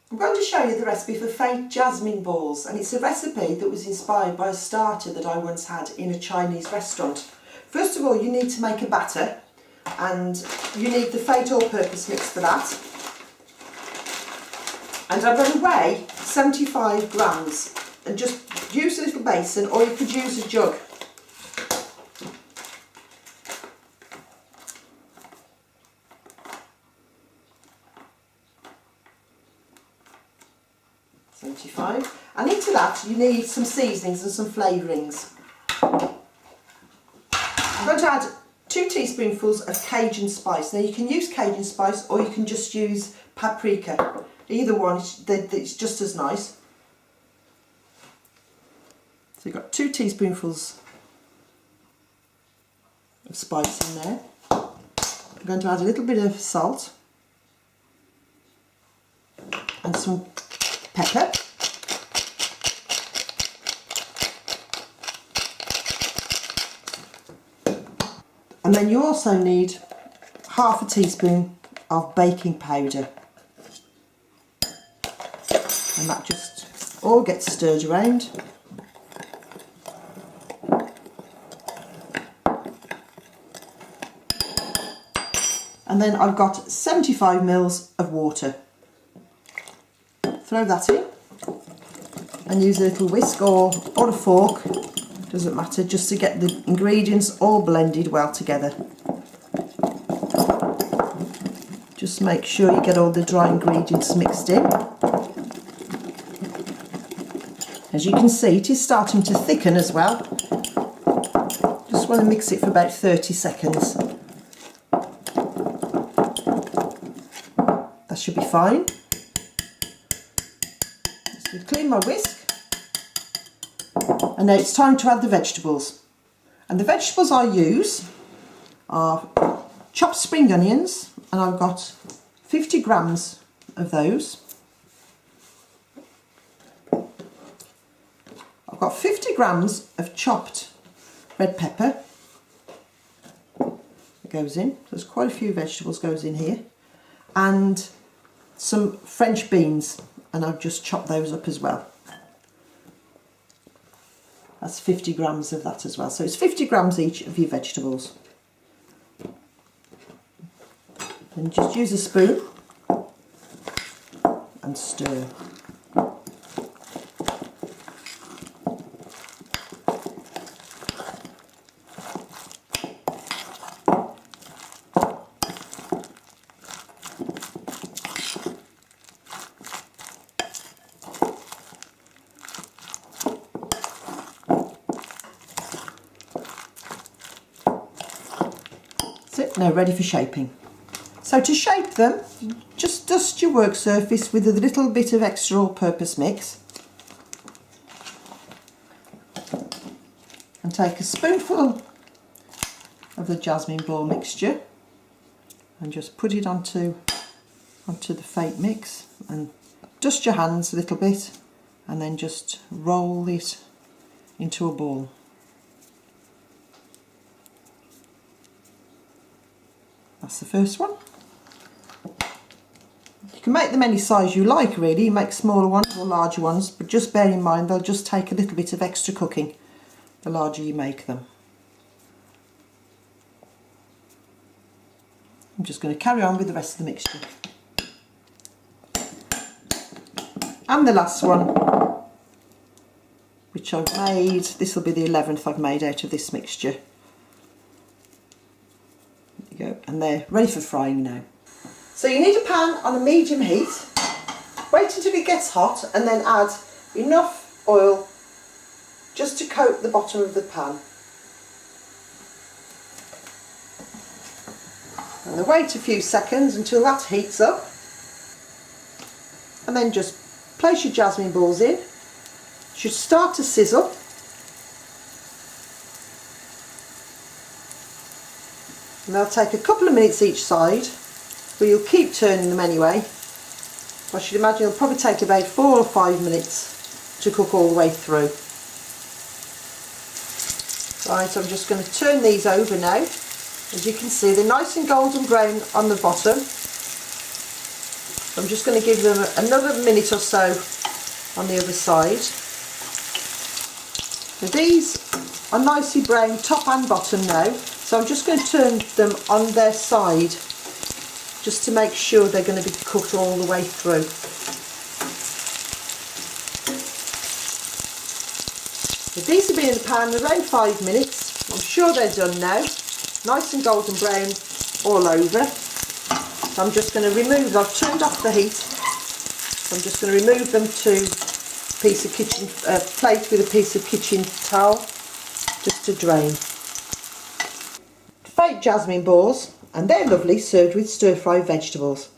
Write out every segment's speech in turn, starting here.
I'm going to show you the recipe for fake jasmine balls, and it's a recipe that was inspired by a starter that I once had in a Chinese restaurant. First of all, you need to make a batter, and you need the fake all-purpose mix for that. And I'm going to weigh 75 grams and just use a little basin, or you could use a jug. And into that you need some seasonings and some flavourings. I'm going to add 2 teaspoonfuls of Cajun spice. Now you can use Cajun spice or you can just use paprika. Either one, it's just as nice. So you've got 2 teaspoonfuls of spice in there. I'm going to add a little bit of salt and some pepper. And then you also need half a teaspoon of baking powder. And that just all gets stirred around. And then I've got 75 ml of water. Throw that in and use a little whisk or a fork, doesn't matter, just to get the ingredients all blended well together. Just make sure you get all the dry ingredients mixed in. As you can see, it is starting to thicken as well. Just want to mix it for about 30 seconds. That should be fine. So clean my whisk. And now it's time to add the vegetables. And the vegetables I use are chopped spring onions, and I've got 50 grams of those. I've got 50 grams of chopped red pepper. It goes in. There's quite a few vegetables goes in here. And some French beans, and I've just chopped those up as well. That's 50 grams of that as well. So it's 50 grams each of your vegetables. And just use a spoon and stir. Now ready for shaping. So to shape them, just dust your work surface with a little bit of extra all-purpose mix and take a spoonful of the jasmine ball mixture and just put it onto the fake mix, and dust your hands a little bit and then just roll it into a ball. That's the first one. You can make them any size you like really, you make smaller ones or larger ones, but just bear in mind they'll just take a little bit of extra cooking the larger you make them. I'm just going to carry on with the rest of the mixture. And the last one, which I've made, this will be the 11th I've made out of this mixture. Go, and they're ready for frying now. So you need a pan on a medium heat. Wait until it gets hot and then add enough oil just to coat the bottom of the pan. And then wait a few seconds until that heats up, and then just place your jasmine balls in. It should start to sizzle. And they'll take a couple of minutes each side, but you'll keep turning them anyway. I should imagine it'll probably take about 4 or 5 minutes to cook all the way through. Right, I'm just going to turn these over now. As you can see, they're nice and golden brown on the bottom. I'm just going to give them another minute or so on the other side. Now these are nicely brown top and bottom now, so I'm just going to turn them on their side just to make sure they're going to be cooked all the way through. Now these will be in the pan around 5 minutes. I'm sure they're done now, nice and golden brown all over. So I'm just going to remove, I've turned off the heat, so I'm just going to remove them to a piece of kitchen plate with a piece of kitchen towel just to drain. Fake jasmine balls, and they're lovely served with stir-fried vegetables.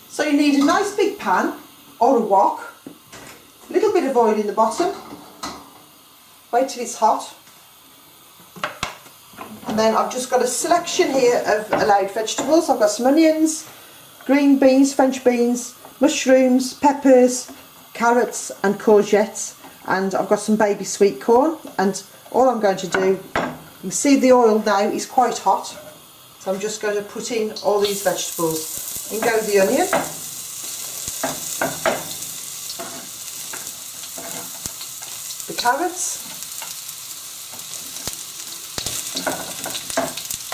So you need a nice big pan or a wok, a little bit of oil in the bottom, wait till it's hot, and then I've just got a selection here of allowed vegetables. I've got some onions, green beans, French beans, mushrooms, peppers, carrots and courgettes, and I've got some baby sweet corn. And all I'm going to do, you can see the oil now is quite hot, so I'm just going to put in all these vegetables. In go the onion, the carrots,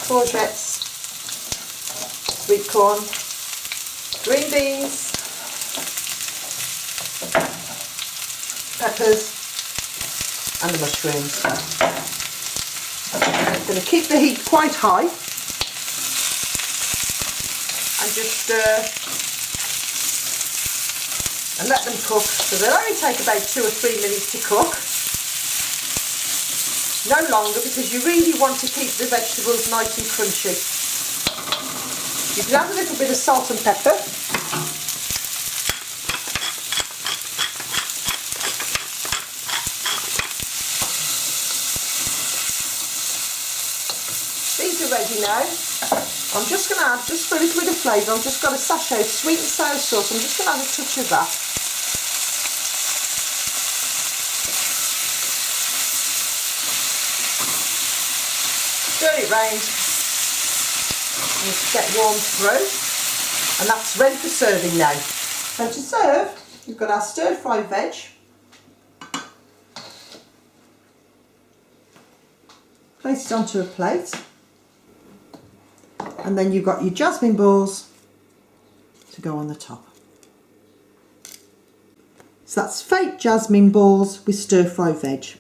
courgettes, sweet corn, green beans, peppers and the mushrooms. I'm going to keep the heat quite high and just and let them cook. So they'll only take about 2 or 3 minutes to cook. No longer, because you really want to keep the vegetables nice and crunchy. You can add a little bit of salt and pepper. These are ready now. I'm just going to add, just for a little bit of flavour, I've just got a sachet of sweet and sour sauce. I'm just going to add a touch of that. Stir it round and just get warmed through, and that's ready for serving now. So to serve, we've got our stir-fried veg, place it onto a plate, and then you've got your jasmine balls to go on the top. So that's fake jasmine balls with stir-fried veg.